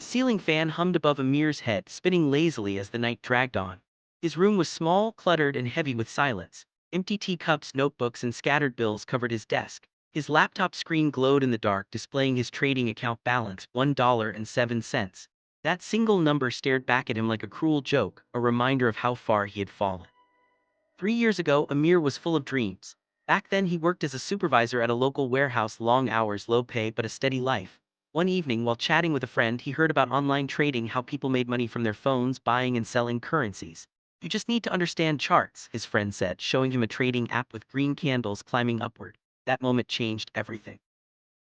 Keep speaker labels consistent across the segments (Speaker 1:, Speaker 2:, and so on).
Speaker 1: The ceiling fan hummed above Amir's head, spinning lazily as the night dragged on. His room was small, cluttered, and heavy with silence. Empty teacups, notebooks, and scattered bills covered his desk. His laptop screen glowed in the dark, displaying his trading account balance, $1.07. That single number stared back at him like a cruel joke, a reminder of how far he had fallen. 3 years ago, Amir was full of dreams. Back then, he worked as a supervisor at a local warehouse, long hours, low pay, but a steady life. One evening, while chatting with a friend, he heard about online trading, how people made money from their phones, buying and selling currencies. You just need to understand charts, his friend said, showing him a trading app with green candles climbing upward. That moment changed everything.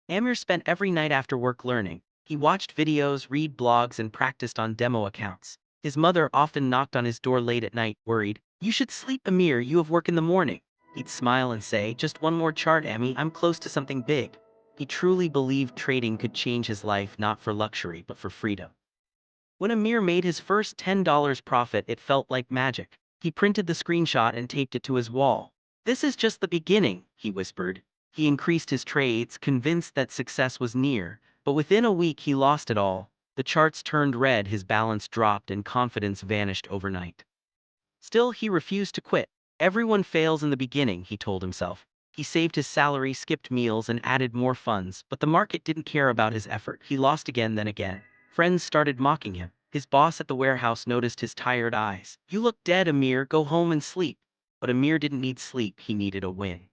Speaker 1: Amir spent every night after work learning. He watched videos, read blogs, and practiced on demo accounts. His mother often knocked on his door late at night, worried. "You should sleep, Amir, you have work in the morning." He'd smile and say, "Just one more chart, Amy, I'm close to something big." He truly believed trading could change his life, not for luxury, but for freedom. When Amir made his first $10 profit, it felt like magic. He printed the screenshot and taped it to his wall. "This is just the beginning," he whispered. He increased his trades, convinced that success was near, but within a week he lost it all. The charts turned red, his balance dropped, and confidence vanished overnight. Still, he refused to quit. "Everyone fails in the beginning," he told himself. He saved his salary, skipped meals, and added more funds, but the market didn't care about his effort. He lost again, then again. Friends started mocking him. His boss at the warehouse noticed his tired eyes. "You look dead, Amir, go home and sleep." But Amir didn't need sleep, he needed a win.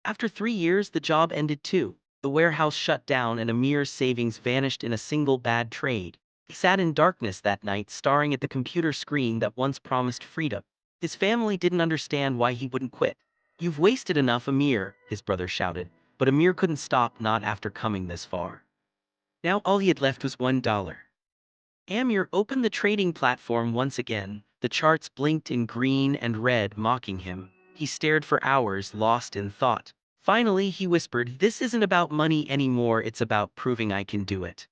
Speaker 1: After 3 years, the job ended too. The warehouse shut down and Amir's savings vanished in a single bad trade. He sat in darkness that night, staring at the computer screen that once promised freedom. His family didn't understand why he wouldn't quit. "You've wasted enough, Amir," his brother shouted. But Amir couldn't stop, not after coming this far. Now all he had left was $1. Amir opened the trading platform once again. The charts blinked in green and red, mocking him. He stared for hours, lost in thought. Finally, he whispered, "This isn't about money anymore, it's about proving I can do it."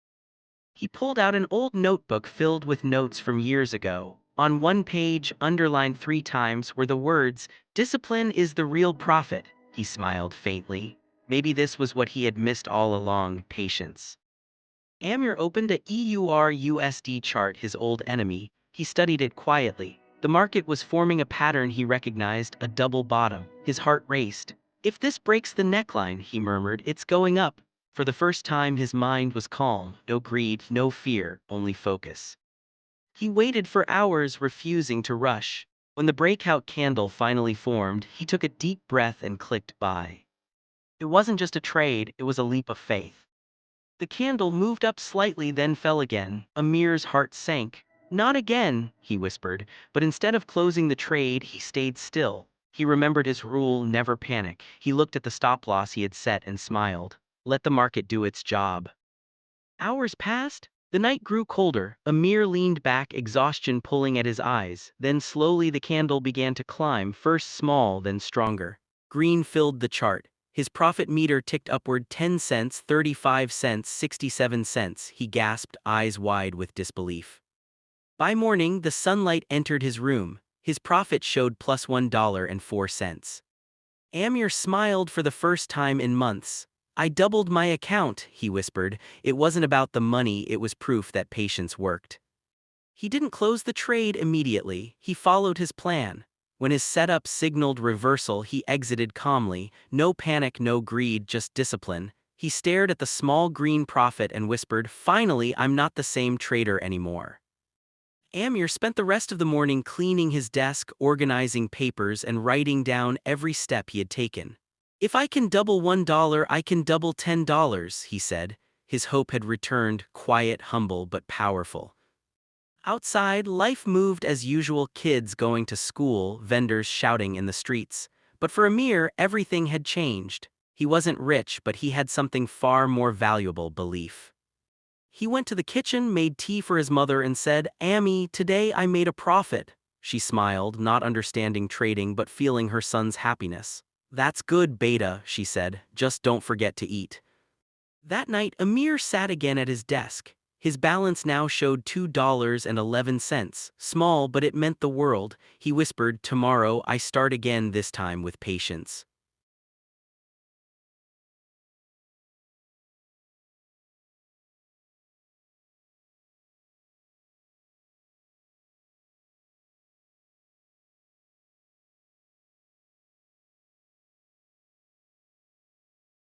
Speaker 1: He pulled out an old notebook filled with notes from years ago. On one page, underlined 3 times, were the words, "Discipline is the real profit." He smiled faintly. Maybe this was what he had missed all along, patience. Amir opened a EUR/USD chart, his old enemy. He studied it quietly. The market was forming a pattern he recognized, a double bottom. His heart raced. "If this breaks the neckline," he murmured, "it's going up." For the first time, his mind was calm. No greed, no fear, only focus. He waited for hours, refusing to rush. When the breakout candle finally formed, he took a deep breath and clicked buy. It wasn't just a trade, it was a leap of faith. The candle moved up slightly, then fell again. Amir's heart sank. "Not again," he whispered, but instead of closing the trade, he stayed still. He remembered his rule, never panic. He looked at the stop loss he had set and smiled. Let the market do its job. Hours passed. The night grew colder. Amir leaned back, exhaustion pulling at his eyes. Then slowly the candle began to climb, first small, then stronger. Green filled the chart. His profit meter ticked upward, 10 cents, 35 cents, 67 cents. He gasped, eyes wide with disbelief. By morning, the sunlight entered his room. His profit showed plus $1.04. Amir smiled for the first time in months. "I doubled my account," he whispered. It wasn't about the money, it was proof that patience worked. He didn't close the trade immediately. He followed his plan. When his setup signaled reversal, he exited calmly. No panic, no greed, just discipline. He stared at the small green profit and whispered, "Finally, I'm not the same trader anymore." Amir spent the rest of the morning cleaning his desk, organizing papers, and writing down every step he had taken. "If I can double $1, I can double $10, he said. His hope had returned, quiet, humble, but powerful. Outside, life moved as usual, kids going to school, vendors shouting in the streets. But for Amir, everything had changed. He wasn't rich, but he had something far more valuable: belief. He went to the kitchen, made tea for his mother, and said, "Amy, today I made a profit." She smiled, not understanding trading but feeling her son's happiness. "That's good, Beta," she said, "just don't forget to eat." That night, Amir sat again at his desk. His balance now showed $2.11, small, but it meant the world. He whispered, "Tomorrow I start again, this time with patience."